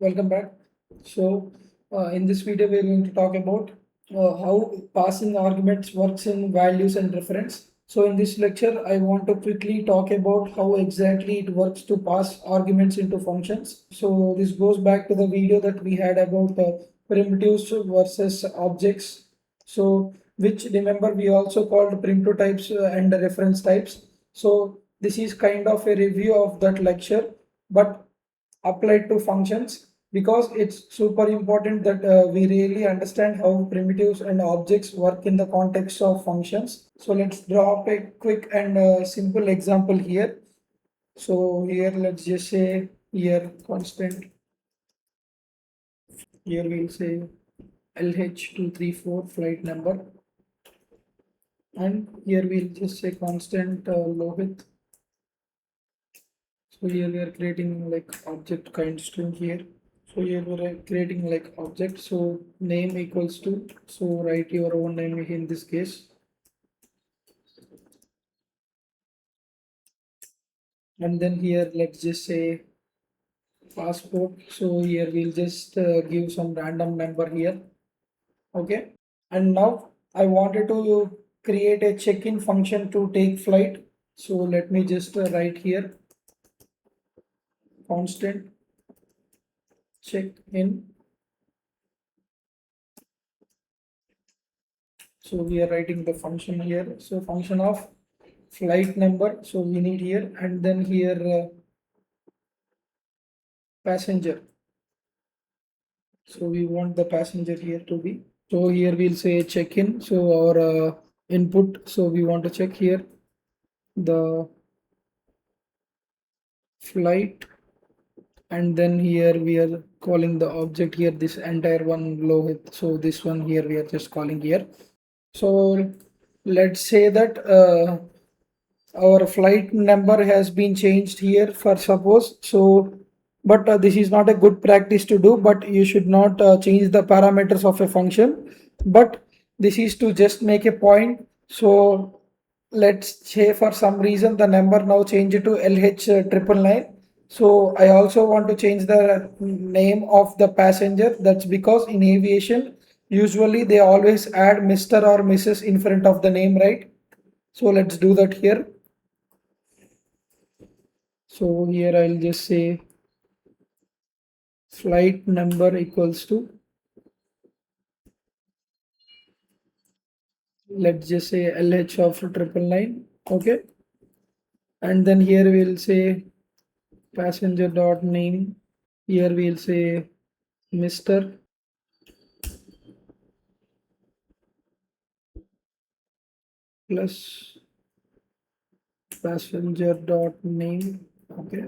Welcome back. In this video, we're going to talk about how passing arguments works in values and reference. So, in this lecture, I want to quickly talk about how exactly it works to pass arguments into functions. So, this goes back to the video that we had about primitives versus objects. So, which remember we also called primitive types and reference types. So, this is kind of a review of that lecture, but applied to functions because it's super important that we really understand how primitives and objects work in the context of functions. So let's draw up a quick and simple example here. So here let's just say here constant, here we'll say LH234 flight number, and here we'll just say constant Lohit. So here we are creating like object kind string here. So here we're creating like object. So name equals to, so write your own name in this case. And then here let's just say passport. So here we'll just give some random number here. Okay. And now I wanted to create a check-in function to take flight. So let me just write here constant check-in. So we are writing the function here. So function of flight number. So we need here, and then here passenger. So we want the passenger here to be. So here we'll say check-in. So our input. So we want to check here the flight, and then here we are calling the object here, this entire one Lohit. So this one here we are just calling here. So let's say that our flight number has been changed here for suppose. So but this is not a good practice to do, but you should not change the parameters of a function, but this is to just make a point. So let's say for some reason the number now changed to LH triple nine. So I also want to change the name of the passenger. That's because in aviation usually they always add Mr. or Mrs. in front of the name, right? So let's do that here. So here I'll just say flight number equals to, let's just say LH of triple nine. Okay. And then here we'll say passenger dot name. Here we'll say Mr. plus passenger dot name. Okay.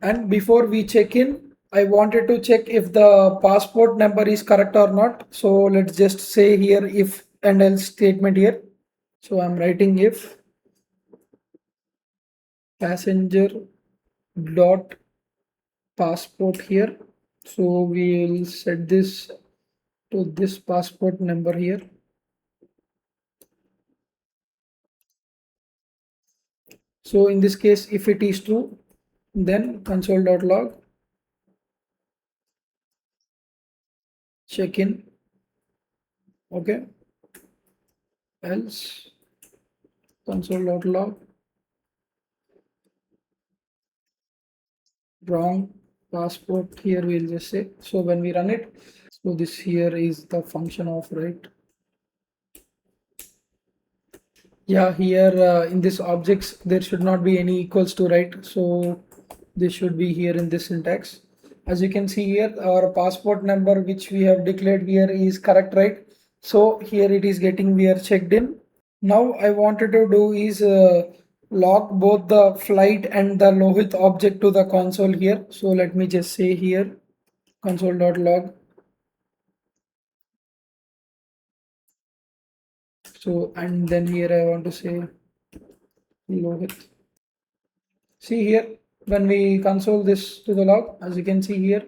And before we check in, I wanted to check if the passport number is correct or not. So let's just say here if and else statement here. So I'm writing if passenger dot passport here. So we'll set this to this passport number here. So in this case, if it is true, then console.log check in. Okay. Else console.log wrong passport here we'll just say. So when we run it, so this here is the function of, right? Yeah, here in this objects there should not be any equals to, right? So this should be here in this syntax. As you can see here, our passport number which we have declared here is correct, right? So here it is getting, we are checked in. Now I wanted to do is log both the flight and the Lohit object to the console here. So let me just say here console.log. So and then here I want to say Lohit. See here when we console this to the log, as you can see here.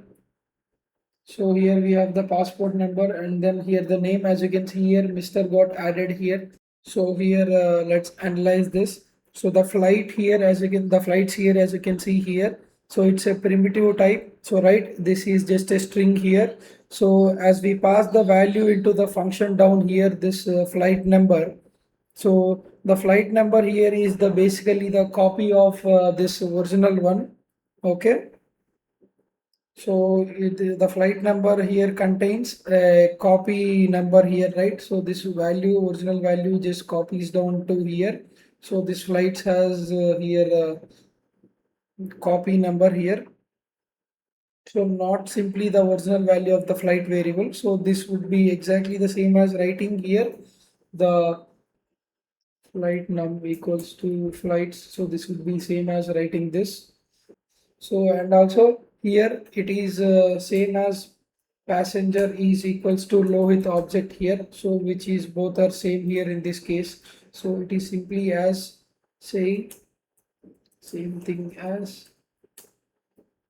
So here we have the passport number, and then here the name, as you can see here, Mr. got added here. So here let's analyze this. So the flight here, as you can, the flights here, as you can see here, So it's a primitive type. So right, this is just a string here. So as we pass the value into the function down here, this flight number. So the flight number here is the basically the copy of this original one. Okay. So the flight number here contains a copy number here, right? So this value, original value just copies down to here. So this flight has here copy number here. So not simply the original value of the flight variable. So this would be exactly the same as writing here the flight num equals to flights. So this would be same as writing this. So and also here it is same as passenger is equals to Lohit object here. So which is both are same here in this case. So it is simply as saying same thing as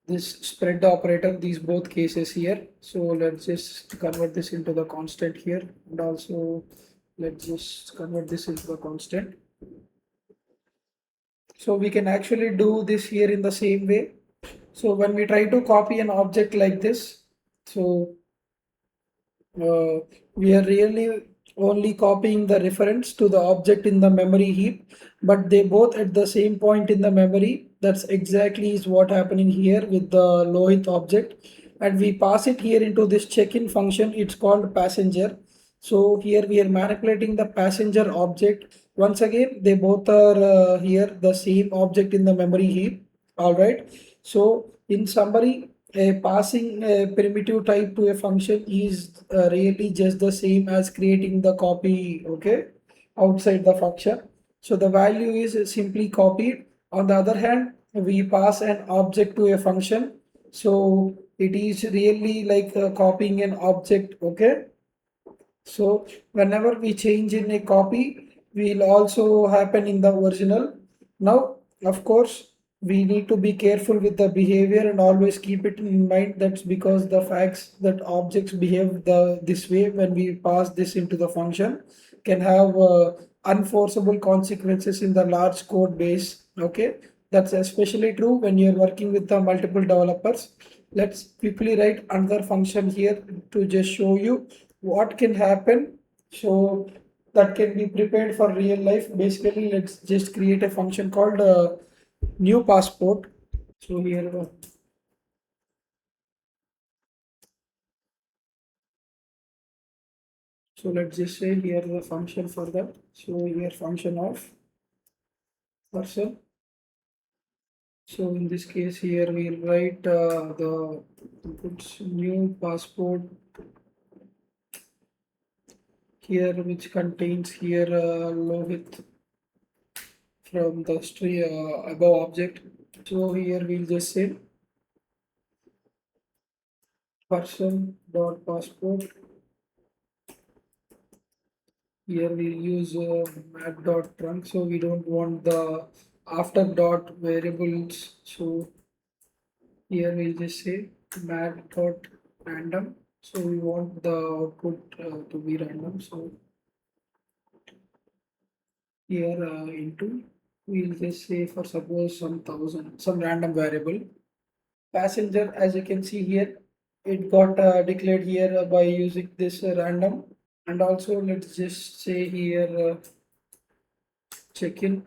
this spread operator, these both cases here. So let's just convert this into the constant here, and also let's just convert this into the constant. So we can actually do this here in the same way. So when we try to copy an object like this, so uh, we are really only copying the reference to the object in the memory heap, but they both at the same point in the memory. That's exactly is what happening here with the Lohit object, and we pass it here into this check-in function. It's called passenger. So here we are manipulating the passenger object. Once again, they both are here the same object in the memory heap. All right. So in summary, a passing a primitive type to a function is really just the same as creating the copy, okay, outside the function. So the value is simply copied. On the other hand, we pass an object to a function. So it is really like copying an object, okay. So whenever we change in a copy, will also happen in the original. Now, of course, we need to be careful with the behavior and always keep it in mind. That's because the facts that objects behave this way when we pass this into the function can have unforeseeable consequences in the large code base. Okay, that's especially true when you're working with the multiple developers. Let's quickly write another function here to just show you what can happen. So that can be prepared for real life. Basically, let's just create a function called new passport. So here, so let's just say here the function for that. So here function of person. So in this case here we'll write the inputs new passport here, which contains here Lohit from the string above object. So here we'll just say person dot passport. Here we'll use mat dot trunk. So we don't want the after dot variables. So here we'll just say mat dot random. So we want the output to be random. So here into we'll just say for suppose some thousand, some random variable. Passenger, as you can see here, it got declared here by using this random. And also let's just say here check-in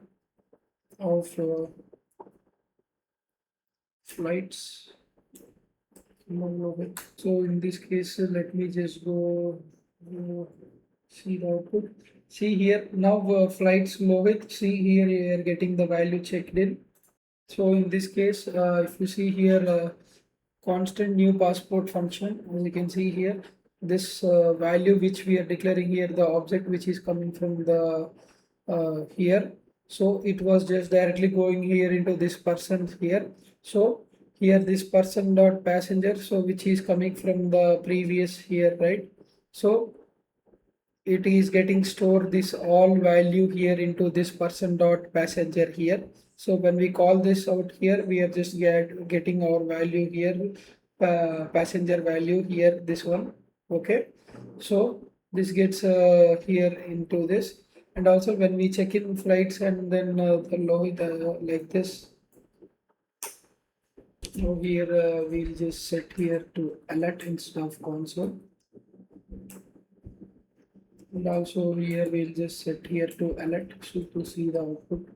of flights. So in this case, let me just go see the output. See here now flights Movit. See here you are getting the value checked in. So in this case, if you see here constant new passport function, as you can see here, this value which we are declaring here, the object which is coming from the here. So it was just directly going here into this person here. So here this person dot passenger, so which is coming from the previous here, right? So it is getting stored this all value here into this person dot passenger here. So when we call this out here, we are just getting our value here, passenger value here, this one. Okay. So this gets here into this. And also when we check in flights and then the low like this, Now here we'll just set here to alert instead of console, and also here we'll just set here to alert so to see the output.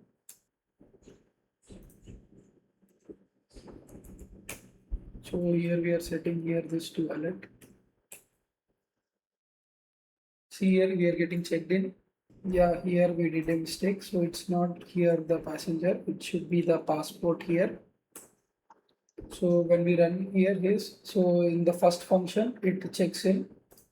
So here we are setting here this to alert. See here we are getting checked in. Yeah, here we did a mistake. So it's not here the passenger, it should be the passport here. So when we run here this, so in the first function it checks in,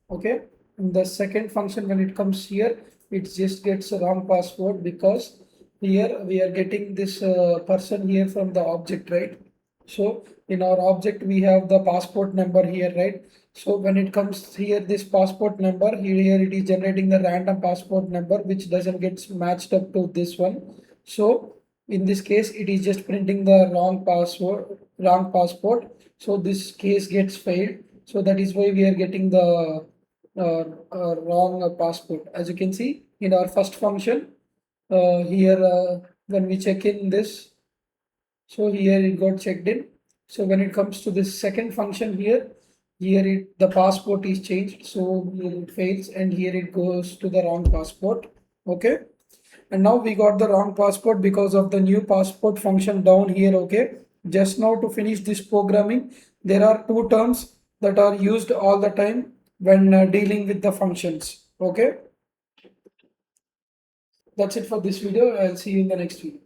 okay. In the second function when it comes here, it just gets a wrong passport because here we are getting this person here from the object, right? So in our object we have the passport number here, right? So when it comes here, this passport number here it is generating the random passport number which doesn't get matched up to this one. So in this case, it is just printing the wrong passport. So this case gets failed. So that is why we are getting the wrong passport. As you can see in our first function, here when we check in this, so here it got checked in. So when it comes to this second function here, the passport is changed. So here it fails and here it goes to the wrong passport. Okay. And now we got the wrong passport because of the new passport function down here. Okay. Just now to finish this programming, there are two terms that are used all the time when dealing with the functions. Okay. That's it for this video. I'll see you in the next video.